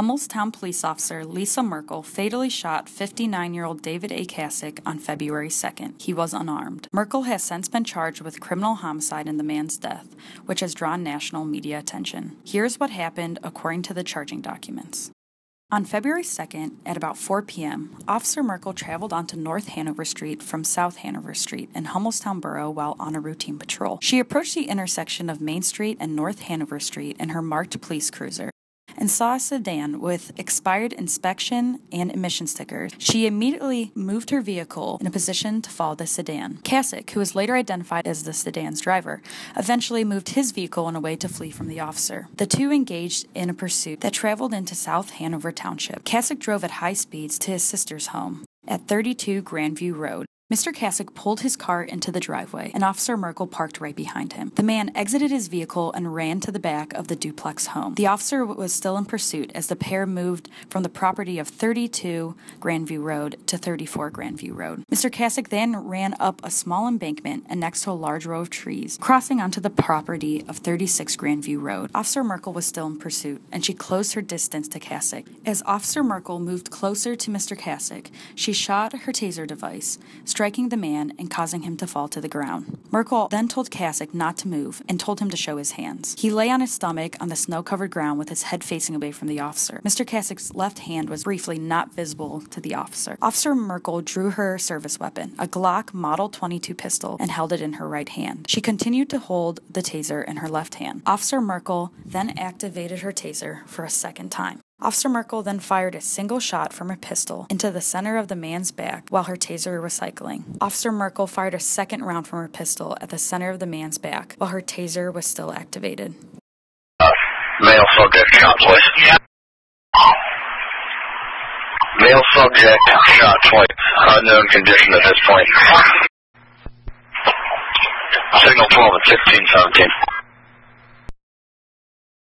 Hummelstown police officer Lisa Mearkel fatally shot 59-year-old David A. Kassick on February 2nd. He was unarmed. Mearkel has since been charged with criminal homicide in the man's death, which has drawn national media attention. Here's what happened according to the charging documents. On February 2nd, at about 4 p.m., Officer Mearkel traveled onto North Hanover Street from South Hanover Street in Hummelstown Borough while on a routine patrol. She approached the intersection of Main Street and North Hanover Street in her marked police cruiser and saw a sedan with expired inspection and emission stickers. She immediately moved her vehicle in a position to follow the sedan. Kassick, who was later identified as the sedan's driver, eventually moved his vehicle in a way to flee from the officer. The two engaged in a pursuit that traveled into South Hanover Township. Kassick drove at high speeds to his sister's home at 32 Grandview Road. Mr. Kassick pulled his car into the driveway, and Officer Mearkel parked right behind him. The man exited his vehicle and ran to the back of the duplex home. The officer was still in pursuit as the pair moved from the property of 32 Grandview Road to 34 Grandview Road. Mr. Kassick then ran up a small embankment and next to a large row of trees, crossing onto the property of 36 Grandview Road. Officer Mearkel was still in pursuit, and she closed her distance to Kassick. As Officer Mearkel moved closer to Mr. Kassick, she shot her taser device, striking the man and causing him to fall to the ground. Mearkel then told Kassick not to move and told him to show his hands. He lay on his stomach on the snow-covered ground with his head facing away from the officer. Mr. Kassick's left hand was briefly not visible to the officer. Officer Mearkel drew her service weapon, a Glock Model 22 pistol, and held it in her right hand. She continued to hold the taser in her left hand. Officer Mearkel then activated her taser for a second time. Officer Mearkel then fired a single shot from her pistol into the center of the man's back while her taser was cycling. Officer Mearkel fired a second round from her pistol at the center of the man's back while her taser was still activated. Male subject shot twice. Male subject shot twice. Unknown condition at this point. Signal 12 at 1617.